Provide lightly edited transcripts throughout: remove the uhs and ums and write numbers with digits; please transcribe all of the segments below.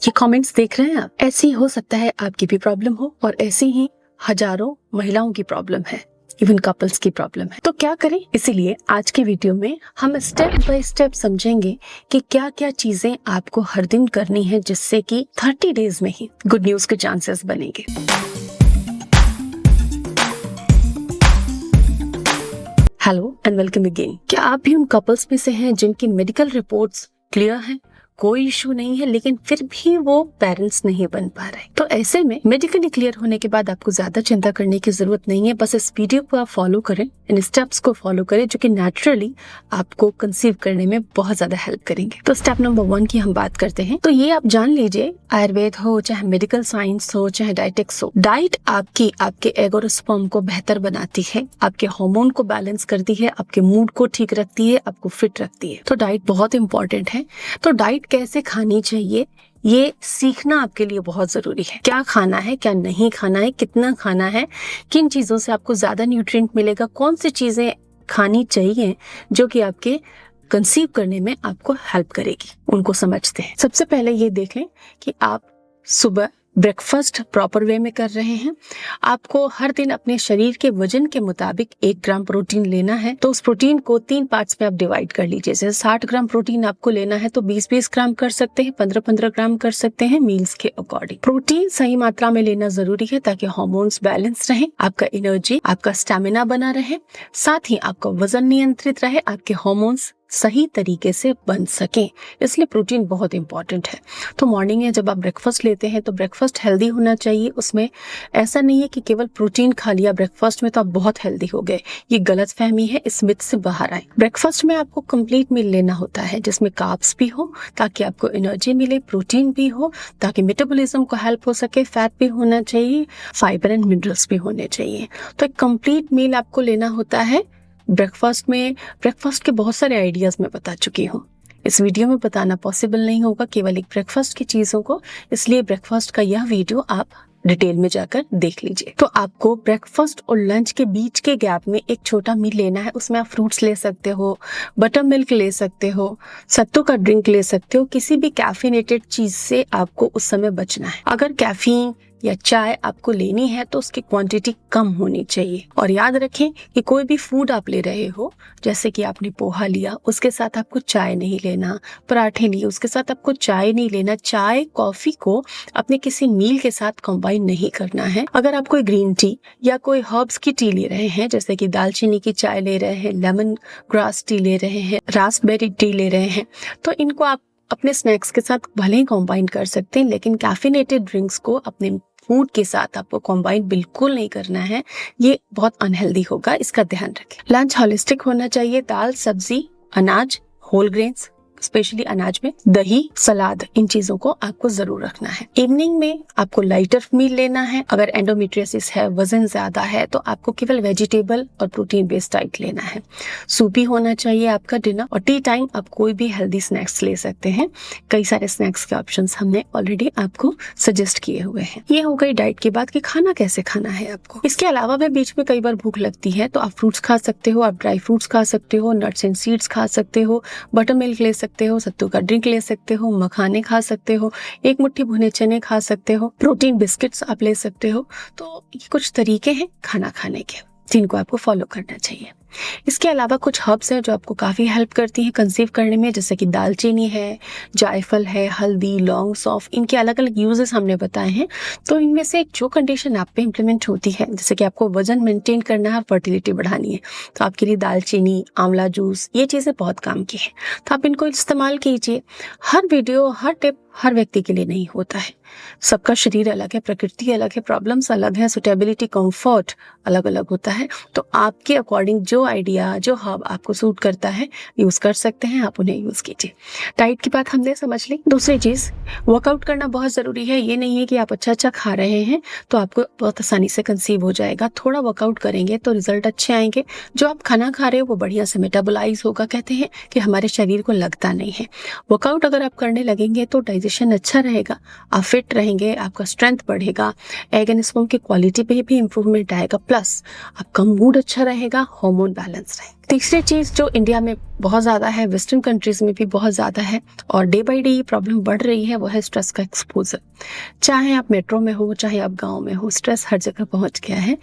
ये कमेंट्स देख रहे हैं आप? ऐसे ही हो सकता है आपकी भी प्रॉब्लम हो और ऐसी ही हजारों महिलाओं की प्रॉब्लम है, इवन कपल्स की प्रॉब्लम है। तो क्या करें? इसीलिए आज के वीडियो में हम स्टेप बाय स्टेप समझेंगे कि क्या क्या चीजें आपको हर दिन करनी है जिससे कि 30 डेज में ही गुड न्यूज के चांसेस बनेंगे। Hello and welcome again. क्या आप भी उन कपल्स में से हैं जिनकी मेडिकल रिपोर्ट्स क्लियर हैं, कोई इशू नहीं है, लेकिन फिर भी वो पेरेंट्स नहीं बन पा रहे? तो ऐसे में मेडिकली क्लियर होने के बाद आपको ज्यादा चिंता करने की जरूरत नहीं है। बस इस वीडियो को आप फॉलो करें, इन स्टेप्स को फॉलो करें जो कि नेचुरली आपको कंसीव करने में बहुत ज्यादा हेल्प करेंगे। तो स्टेप नंबर 1 की हम बात करते हैं। तो ये आप जान लीजिए, आयुर्वेद हो, चाहे मेडिकल साइंस हो, चाहे डाइटेक्स हो, डाइट आपके एग और स्पर्म को बेहतर बनाती है, आपके हार्मोन को बैलेंस करती है, आपके मूड को ठीक रखती है, आपको फिट रखती है। तो डाइट बहुत इंपॉर्टेंट है। तो डाइट कैसे खानी चाहिए ये सीखना आपके लिए बहुत जरूरी है। क्या खाना है, क्या नहीं खाना है, कितना खाना है, किन चीजों से आपको ज्यादा न्यूट्रिएंट मिलेगा, कौन सी चीजें खानी चाहिए जो कि आपके कंसीव करने में आपको हेल्प करेगी, उनको समझते हैं। सबसे पहले ये देख लें कि आप सुबह ब्रेकफास्ट प्रॉपर वे में कर रहे हैं। आपको हर दिन अपने शरीर के वजन के मुताबिक 1 ग्राम प्रोटीन लेना है। तो उस प्रोटीन को 3 पार्ट्स में आप डिवाइड कर लीजिए। जैसे 60 ग्राम प्रोटीन आपको लेना है तो 20-20 ग्राम कर सकते हैं, 15-15 ग्राम कर सकते हैं, मील्स के अकॉर्डिंग। प्रोटीन सही मात्रा में लेना जरूरी है ताकि हार्मोन्स बैलेंस रहे, आपका एनर्जी, आपका स्टेमिना बना रहे, साथ ही आपका वजन नियंत्रित रहे, आपके हार्मोन्स सही तरीके से बन सकें। इसलिए प्रोटीन बहुत इंपॉर्टेंट है। तो मॉर्निंग में जब आप ब्रेकफास्ट लेते हैं तो ब्रेकफास्ट हेल्दी होना चाहिए। उसमें ऐसा नहीं है कि केवल प्रोटीन खा लिया ब्रेकफास्ट में तो आप बहुत हेल्दी हो गए। ये गलत फहमी है, इस मिथ से बाहर आए। ब्रेकफास्ट में आपको कंप्लीट मील लेना होता है जिसमें कार्ब्स भी हो ताकि आपको एनर्जी मिले, प्रोटीन भी हो ताकि मेटाबॉलिज्म को हेल्प हो सके, फैट भी होना चाहिए, फाइबर एंड मिनरल्स भी होने चाहिए। तो एक कंप्लीट मील आपको लेना होता है ब्रेकफास्ट में। ब्रेकफास्ट के बहुत सारे आइडियाज मैं बता चुकी हूँ, इस वीडियो में बताना पॉसिबल नहीं होगा केवल एक ब्रेकफास्ट की चीजों को, इसलिए ब्रेकफास्ट का यह वीडियो आप डिटेल में जाकर देख लीजिए। तो आपको ब्रेकफास्ट और लंच के बीच के गैप में एक छोटा मील लेना है। उसमें आप फ्रूट्स ले सकते हो, बटर मिल्क ले सकते हो, सत्तू का ड्रिंक ले सकते हो। किसी भी कैफिनेटेड चीज से आपको उस समय बचना है। अगर कैफीन या चाय आपको लेनी है तो उसकी क्वांटिटी कम होनी चाहिए। और याद रखें कि कोई भी फूड आप ले रहे हो, जैसे कि आपने पोहा लिया, उसके साथ आपको चाय नहीं लेना, पराठे लिए, उसके साथ आपको चाय नहीं लेना। चाय कॉफी को अपने किसी मील के साथ कंबाइन नहीं करना है। अगर आप कोई ग्रीन टी या कोई हर्ब्स की टी ले रहे हैं, जैसे कि दालचीनी की चाय ले रहे हैं, लेमन ग्रास टी ले रहे हैं, रास्पबेरी टी ले रहे हैं, तो इनको आप अपने स्नैक्स के साथ भले ही कंबाइन कर सकते हैं, लेकिन कैफिनेटेड ड्रिंक्स को अपने फूड के साथ आपको कंबाइन बिल्कुल नहीं करना है। ये बहुत अनहेल्दी होगा, इसका ध्यान रखें। लंच होलिस्टिक होना चाहिए। दाल, सब्जी, अनाज, होल ग्रेन्स, स्पेशली अनाज में दही, सलाद, इन चीजों को आपको जरूर रखना है। इवनिंग में आपको लाइटर मील लेना है। अगर एंडोमेट्रियोसिस है, वजन ज्यादा है, तो आपको केवल वेजिटेबल और प्रोटीन बेस्ड डाइट लेना है। सूपी होना चाहिए आपका डिनर। और टी टाइम आप कोई भी हेल्दी स्नैक्स ले सकते हैं। कई सारे स्नैक्स के ऑप्शंस हमने ऑलरेडी आपको सजेस्ट किए हुए हैं। ये हो गई डाइट की बात कि खाना कैसे खाना है आपको। इसके अलावा भी बीच में कई बार भूख लगती है तो आप फ्रूट्स खा सकते हो, आप ड्राई फ्रूट्स खा सकते हो, नट्स एंड सीड्स खा सकते हो, बटर मिल्क ले सकते हो, सत्तू का ड्रिंक ले सकते हो, मखाने खा सकते हो, एक मुट्ठी भुने चने खा सकते हो, प्रोटीन बिस्किट्स आप ले सकते हो। तो ये कुछ तरीके हैं खाना खाने के जिनको आपको फॉलो करना चाहिए। इसके अलावा कुछ हर्ब्स हैं जो आपको काफी हेल्प करती हैं कंसीव करने में, जैसे कि दालचीनी है, जायफल है, हल्दी, लौंग, सौंफ, इनके अलग अलग यूजेस हमने बताए हैं। तो इनमें से जो कंडीशन आप पे इम्प्लीमेंट होती है, जैसे कि आपको वजन मेंटेन करना है, फर्टिलिटी बढ़ानी है, तो आपके लिए दालचीनी, आंवला जूस, ये चीजें बहुत काम की है। तो आप इनको इस्तेमाल कीजिए। हर वीडियो, हर टिप हर व्यक्ति के लिए नहीं होता है। सबका शरीर अलग है, प्रकृति अलग है, प्रॉब्लम्स अलग है, सुटेबिलिटी, कंफर्ट अलग अलग होता है। तो आपके अकॉर्डिंग जो आइडिया, जो हर्ब आपको सूट करता है, यूज कर सकते हैं, आप उन्हें यूज कीजिए। डाइट की बात हमने समझ ली। दूसरी चीज, वर्कआउट करना बहुत जरूरी है। ये नहीं है कि आप अच्छा खा रहे हैं तो आपको बहुत आसानी से कंसीव हो जाएगा। थोड़ा वर्कआउट करेंगे तो रिजल्ट अच्छे आएंगे। जो आप खाना खा रहे हो वो बढ़िया से मेटाबोलाइज होगा। कहते हैं कि हमारे शरीर को लगता नहीं है। वर्कआउट अगर आप करने लगेंगे तो डाइजेशन अच्छा रहेगा, आप फिट रहेंगे, आपका स्ट्रेंथ बढ़ेगा, एग एंड स्पर्म की क्वालिटी पे भी इंप्रूवमेंट आएगा, प्लस आपका मूड अच्छा रहेगा, हार्मोन हार्मोन बैलेंस रहे। तीसरी चीज जो इंडिया में बहुत ज्यादा है, वेस्टर्न कंट्रीज में भी बहुत ज्यादा है और डे बाय डे ये प्रॉब्लम बढ़ रही है, वो है स्ट्रेस का एक्सपोजर। चाहे आप मेट्रो में हो, चाहे आप गांव में हो, स्ट्रेस हर जगह पहुंच गया है।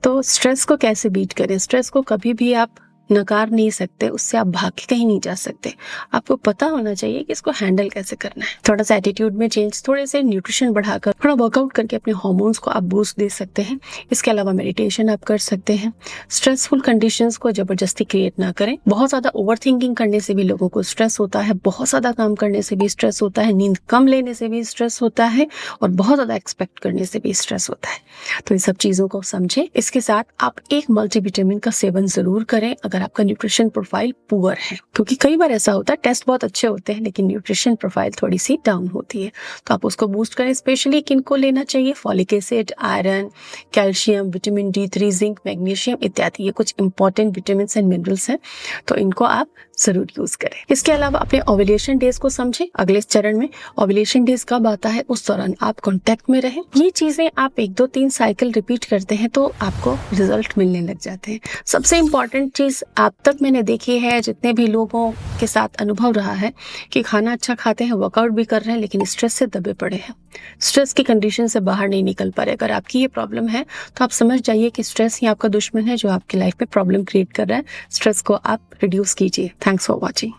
तो स्ट्रेस को कैसे बीट करें? स्ट्रेस को कभी भी आप नकार नहीं सकते, उससे आप भाग के कहीं नहीं जा सकते। आपको पता होना चाहिए कि इसको हैंडल कैसे करना है। थोड़ा सा एटीट्यूड में चेंज, थोड़े से न्यूट्रिशन बढ़ाकर, थोड़ा वर्कआउट करके अपने हार्मोन्स को आप बूस्ट दे सकते हैं। इसके अलावा मेडिटेशन आप कर सकते हैं। स्ट्रेसफुल कंडीशंस को जबरदस्ती क्रिएट ना करें। बहुत ज्यादा ओवर थिंकिंग करने से भी लोगों को स्ट्रेस होता है, बहुत ज्यादा काम करने से भी स्ट्रेस होता है, नींद कम लेने से भी स्ट्रेस होता है और बहुत ज्यादा एक्सपेक्ट करने से भी स्ट्रेस होता है। तो इन सब चीजों को समझें। इसके साथ आप एक मल्टीविटामिन का सेवन जरूर करें अगर आपका न्यूट्रिशन प्रोफाइल पुअर है, क्योंकि कई बार ऐसा होता है टेस्ट बहुत अच्छे होते हैं लेकिन न्यूट्रिशन प्रोफाइल थोड़ी सी डाउन होती है। तो आप उसको बूस्ट करें। स्पेशली किनको लेना चाहिए? Folic acid, iron, calcium, vitamin D3, zinc, magnesium इत्यादि, ये कुछ इंपॉर्टेंट विटामिन एंड मिनरल्स हैं, तो इनको आप जरूर यूज करें। इसके अलावा अपने ओव्यूलेशन डेज को समझें। अगले चरण में ओव्यूलेशन डेज कब आता है, उस दौरान आप कांटेक्ट में रहें। ये चीजें आप 1-2-3 साइकिल रिपीट करते हैं तो आपको रिजल्ट मिलने लग जाते हैं। सबसे इंपॉर्टेंट चीज अब तक मैंने देखी है, जितने भी लोगों के साथ अनुभव रहा है, कि खाना अच्छा खाते हैं, वर्कआउट भी कर रहे हैं, लेकिन स्ट्रेस से दबे पड़े हैं, स्ट्रेस की कंडीशन से बाहर नहीं निकल पा रहे। अगर आपकी ये प्रॉब्लम है तो आप समझ जाइए कि स्ट्रेस ही आपका दुश्मन है जो आपकी लाइफ में प्रॉब्लम क्रिएट कर रहा है। स्ट्रेस को आप रिड्यूस कीजिए। Thanks for watching.